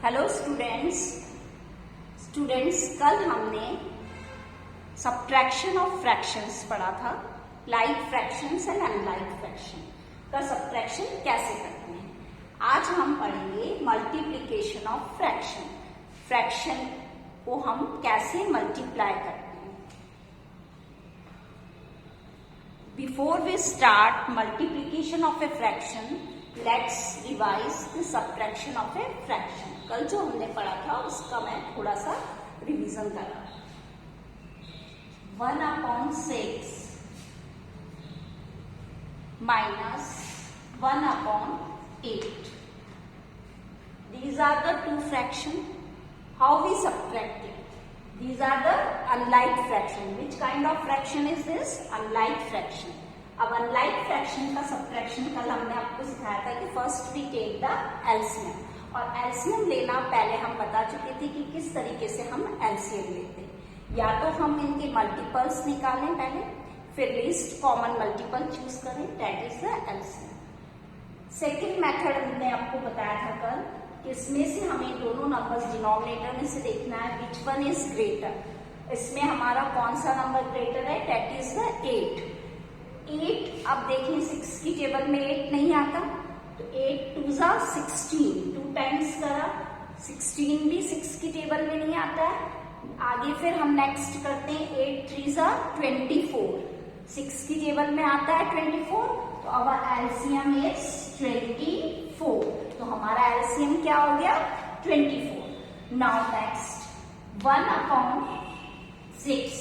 Hello students कल हमने subtraction of fractions पढ़ा था। Like fractions and unlike fraction का सब्ट्रैक्शन कैसे करते हैं। आज हम पढ़ेंगे मल्टीप्लिकेशन ऑफ फ्रैक्शन को हम कैसे मल्टीप्लाई करते हैं। Before we start multiplication of a fraction, let's revise the subtraction of a fraction. कल जो हमने पढ़ा था उसका मैं थोड़ा सा रिवीजन कर रहा हूं। 1/6 minus 1/8. These are the two fractions. How we subtract it? These are the unlike fraction. Which kind of fraction is this? Unlike fraction. अब अनलाइक फ्रैक्शन का सब्ट्रैक्शन कल हमने आपको सिखाया था कि first we take the LCM, और LCM लेना पहले हम बता चुके थे कि किस तरीके से हम एलसीएम लेते हैं। या तो हम इनके मल्टीपल्स निकालें पहले, फिर लीस्ट कॉमन मल्टीपल चूज करें, that is the LCM. Second method हमने आपको बताया था कल कि इसमें से हमें दोनों नंबर्स डिनोमिनेटर में से देखना है विच वन इज ग्रेटर। इसमें हमारा कौन सा नंबर ग्रेटर है, दैट इज द 8। अब देखें 6 की टेबल में 8 नहीं आता, तो 8 2 जा 16, 2 टाइम्स करा 16 भी 6 की टेबल में नहीं आता है। आगे फिर हम नेक्स्ट करते हैं 8 3 जा 24, 6 की टेबल में आता है 24, तो अवर एलसीएम इज 24। तो हमारा एलसीएम क्या हो गया, 24। Now next 1/6।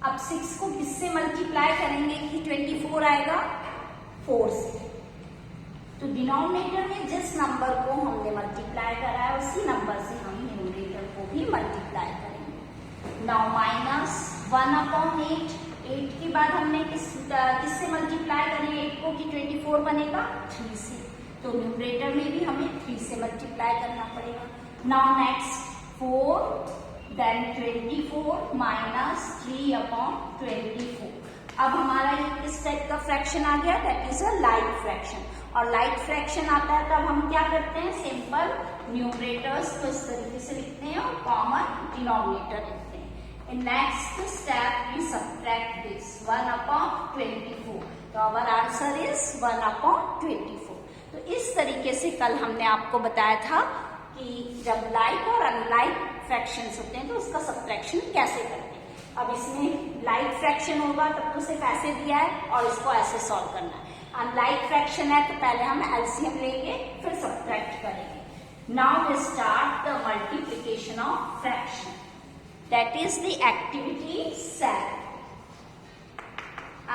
अब 6 को किससे मल्टीप्लाई करेंगे कि 24 आएगा, 4 से। तो डिनोमिनेटर में जिस नंबर को हमने मल्टीप्लाई करा है उसी नंबर से हम न्यूमरेटर को भी मल्टीप्लाई करेंगे। Now minus 1/8। 8 के बाद हमने किससे मल्टीप्लाई करें 8 को कि 24 बनेगा, 3 से। तो न्यूमरेटर में भी हमें 3 से मल्टीप्लाई करना पड़ेगा। Now next 4 then 24 minus 3/24। अब हमारा ये किस टाइप का फ्रैक्शन आ गया, that is a like fraction. और लाइक फ्रैक्शन आता है तब हम क्या करते हैं, सिंपल न्यूमरेटर्स को इस तरीके से लिखते हैं और कॉमन डिनोमिनेटर लिखते हैं। In next step we subtract this 1/24। तो आवर आंसर इज 1/24। तो इस तरीके से कल हमने आपको बताया था कि जब लाइक और अनलाइक फ्रैक्शंस होते हैं तो उसका सब्ट्रैक्शन कैसे करते हैं। अब इसमें लाइक फ्रैक्शन होगा तब तो सिर्फ ऐसे दिया है और इसको ऐसे सॉल्व करना है। अनलाइक फ्रैक्शन है तो पहले हम एलसीएम लेंगे फिर सब्ट्रैक्ट करेंगे। Now we start the multiplication of fraction, that is the activity 7।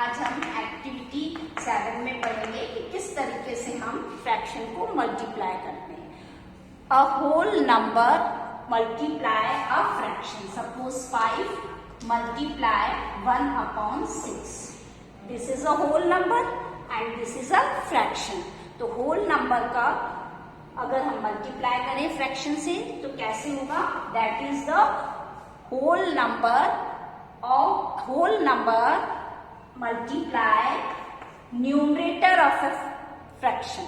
आज हम एक्टिविटी 7 में पढ़ेंगे कि किस तरीके से हम फ्रैक्शन को मल्टीप्लाई करते हैं। A whole number multiply a fraction. Suppose 5 multiply 1/6. This is a whole number and this is a fraction. तो whole number का अगर हम multiply करें fraction से तो कैसे होगा, that is the whole number multiply numerator of a fraction.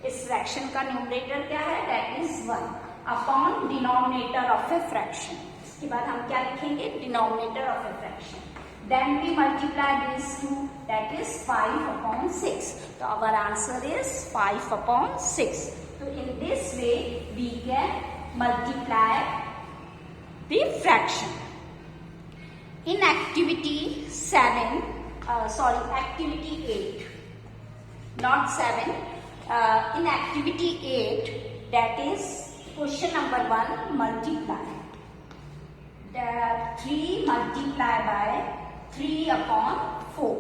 इस fraction का numerator क्या है, that is 1 upon denominator of a fraction. इसके बाद हम क्या लिखेंगे, denominator of a fraction. Then we multiply this two, that is 5/6। तो आवर आंसर इज 5/6। तो in this way we can multiply the fraction. In activity 8, not 7, in activity 8, that is question number 1, multiply 3 multiply by 3/4.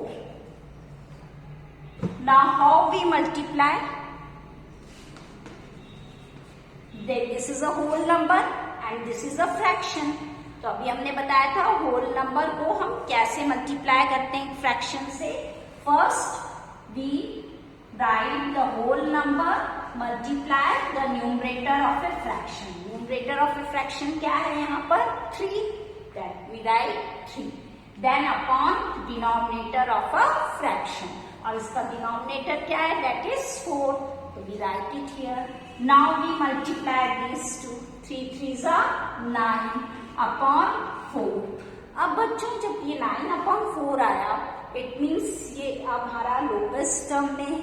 Now how we multiply, then this is a whole number and this is a fraction. तो अभी हमने बताया था whole number को हम कैसे multiply करते हैं फ्रैक्शन से। First we write the whole number multiply the numerator of a fraction. Numerator of a fraction क्या है यहाँ पर, 3, that we write 3. Then upon denominator of a fraction, और इसका denominator क्या है, that is 4. So we write it here. Now we multiply these two. 3 जा 9/4। अब बच्चों जब ये 9/4 आया, इट मीन्स ये अब हमारा लोवेस्ट टर्म में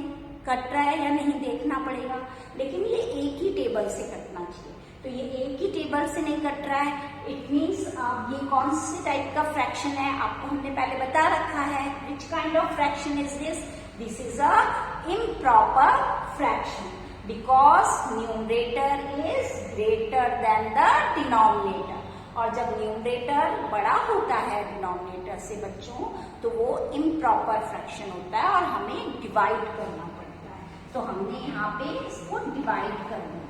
कट रहा है या नहीं देखना पड़ेगा, लेकिन ये एक ही टेबल से कटना चाहिए। तो ये एक ही टेबल से नहीं कट रहा है, इट मीन्स ये कौन से टाइप का फ्रैक्शन है आपको हमने पहले बता रखा है। Which kind of fraction is this? This is a improper fraction because numerator is greater than the denominator. और जब न्यूमरेटर बड़ा होता है डिनोमिनेटर से बच्चों, तो वो इम्प्रॉपर फ्रैक्शन होता है और हमें डिवाइड करना पड़ता है। तो हमने यहाँ पे इसको डिवाइड कर दिया,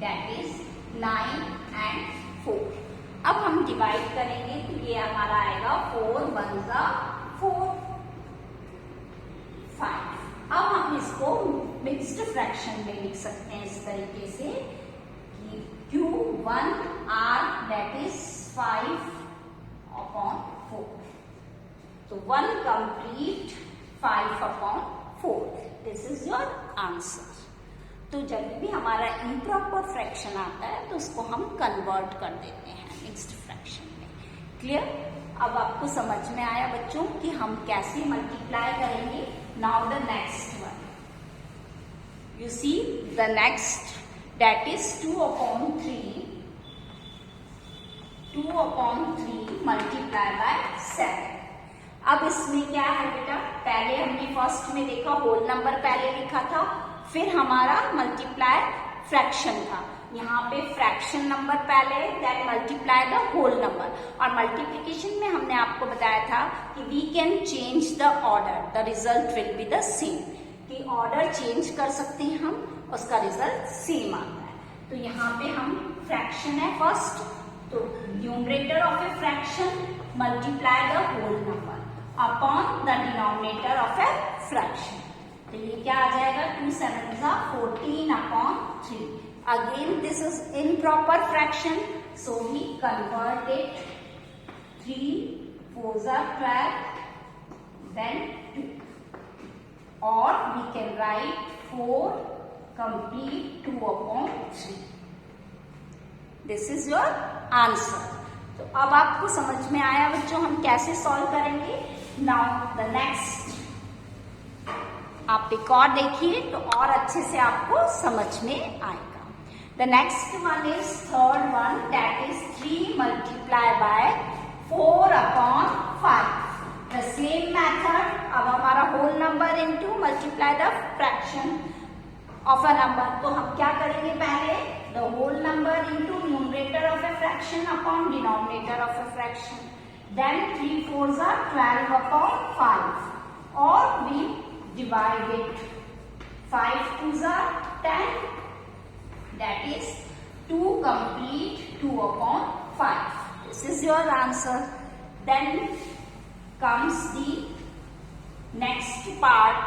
दैट इज 9 and 4। अब हम डिवाइड करेंगे तो ये हमारा आएगा 4 1 जा 4 5। अब हम इसको मिक्स्ड फ्रैक्शन में लिख सकते हैं इस तरीके से कि Q1R दैट इज 5/4। तो 1 complete 5/4। This is your answer. तो जब भी हमारा इम्प्रॉपर फ्रैक्शन आता है तो उसको हम कन्वर्ट कर देते हैं मिक्स्ड फ्रैक्शन में। क्लियर? अब आपको समझ में आया बच्चों कि हम कैसे मल्टीप्लाई करेंगे। Now the next one, you see the next that is 2/3 multiply by 7। अब इसमें क्या है बेटा, पहले हमने फर्स्ट में देखा होल नंबर पहले लिखा था, फिर हमारा मल्टीप्लाई फ्रैक्शन था। यहाँ पे फ्रैक्शन नंबर पहले, that multiply the whole number. और मल्टीप्लिकेशन में हमने आपको बताया था कि we can change the order, the result will be the same. कि ऑर्डर चेंज कर सकते हैं हम, उसका रिजल्ट सेम आता है। तो यहाँ पे हम फ्रैक्शन है फर्स्ट, तो numerator of a fraction multiply the whole number upon the denominator of a fraction. तो ये क्या आ जाएगा, 2 7 जा 14/3। Again this is improper fraction, so we convert it 3 4 जा 12 देन 2, और we can write 4 complete 2/3। This is your answer. तो अब आपको समझ में आया बच्चों हम कैसे सॉल्व करेंगे। नाउ द नेक्स्ट, आप एक और देखिए तो और अच्छे से आपको समझ में आएगा। The next one is third one, that is 3 multiply by 4/5। The same method, अब हमारा whole number into multiply the fraction of a number. तो हम क्या करेंगे, पहले the whole number into numerator of a fraction upon denominator of a fraction, then 3 4 जा 12/5 और we divide it 5 2s are 10, that is 2 complete 2/5. This is your answer. Then comes the next part,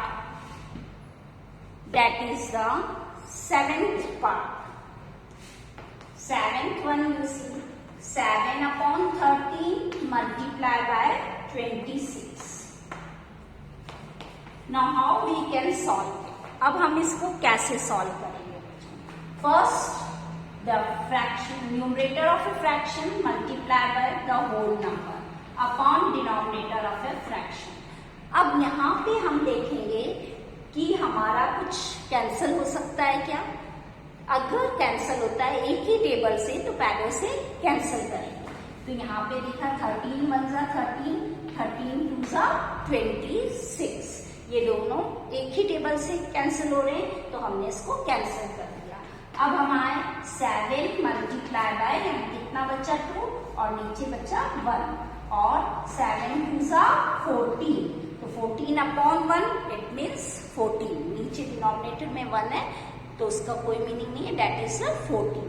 that is the 7th part. 7th one you see 7/13 multiply by 26. Now how we can solve it? अब हम इसको कैसे solve करेंगे? First, the fraction numerator of a fraction multiply by the whole number upon denominator of a fraction. अब यहाँ पे हम देखेंगे कि हमारा कुछ कैंसिल हो सकता है क्या। अगर कैंसिल होता है एक ही टेबल से तो पहले से कैंसिल करेंगे। तो यहाँ पे देखा 13 1 जा 13, 13 2 जा 26, ये दोनों एक ही टेबल से कैंसिल हो रहे हैं तो हमने इसको कैंसिल कर दिया। अब हम आए 7 मल्टीप्लाई बाय, कितना बचा 2 और नीचे बचा 1, और 7 2 जा 14, तो 14/1 इट मीन्स 14। नीचे डिनोमिनेटर में 1 है तो उसका कोई मीनिंग नहीं है, दैट इज 14।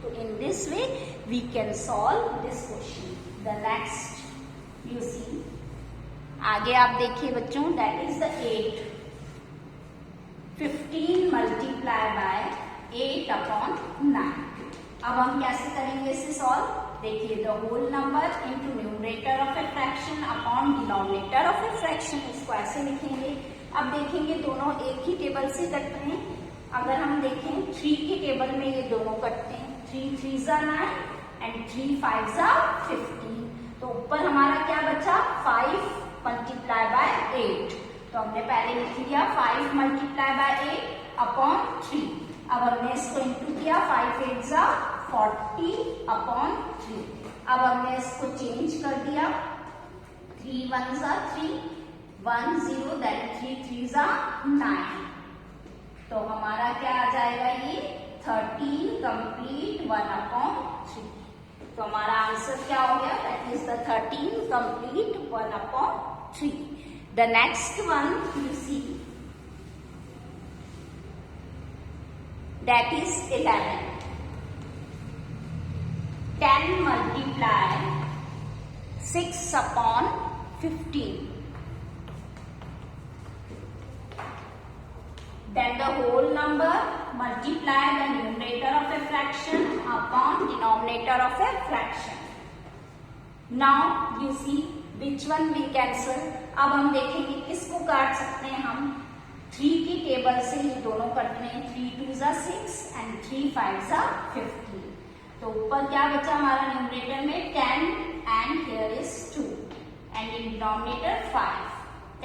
तो in this way we can solve this question. The next you see, आगे आप देखिए बच्चों, that is the 8। 15 multiply by 8/9। अब हम कैसे करेंगे इसे सॉल्व, देखिए the whole number into numerator of a fraction upon denominator of a fraction, इसको ऐसे लिखेंगे। अब देखेंगे दोनों एक ही टेबल से कट रहे हैं। अगर हम देखें 3 के टेबल में ये दोनों कटते हैं, 3 3 जा 9 एंड 3 5 जा 15। तो ऊपर हमारा क्या बचा 5 मल्टीप्लाई बाय 8। तो हमने पहले लिख लिया 5 मल्टीप्लाई बाय 8 अपॉन 3। अब हमने इसको इंटू किया 5 8 जा 40 अपॉन 3। अब हमने इसको चेंज कर दिया 3 1 जा 3 1 0 देन 3 3 जा 9। तो हमारा क्या आ जाएगा ये 13 कंप्लीट 1 अपॉन 3। तो हमारा आंसर क्या हो गया that is the 13 complete 1 upon 3। The next one you see that is 11। 10 multiply 6 upon 15. Then the whole number multiply the numerator of a fraction upon denominator of a fraction. Now you see which one we cancel. अब हम देखेंगे किसको काट सकते हैं हम 3 की table से ये दोनों कटने 3 2 जा 6 एंड 3 5 जा 15। तो ऊपर क्या बचा हमारा न्यूमरेटर में 10 and here is 2 and in denominator 5।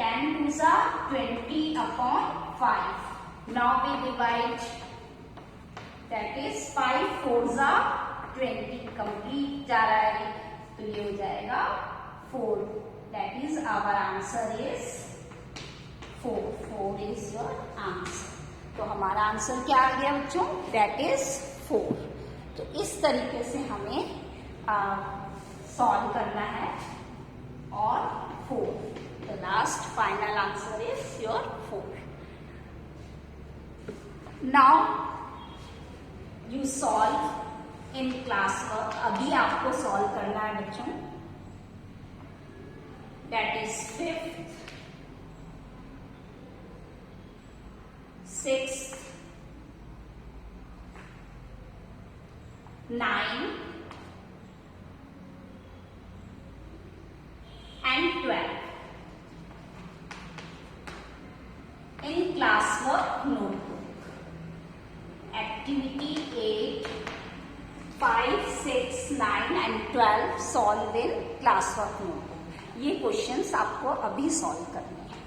10 2 जा 20 upon 5। Now we divide that is 5 4 जा 20 कंप्लीट जा रहा है तो ये हो जाएगा 4। That is our answer is 4 is your answer. तो हमारा आंसर क्या आ गया बच्चों दैट इज 4। तो इस तरीके से हमें सॉल्व करना है और 4 the last final answer is your 4। Now you solve in class work. अभी आपको सॉल्व करना है बच्चों that is 5th 6th 9 and 12 in classwork notebook. Activity 8, 5, 6, 9 and 12 solve in classwork notebook. ये क्वेश्चंस आपको अभी सॉल्व करने हैं।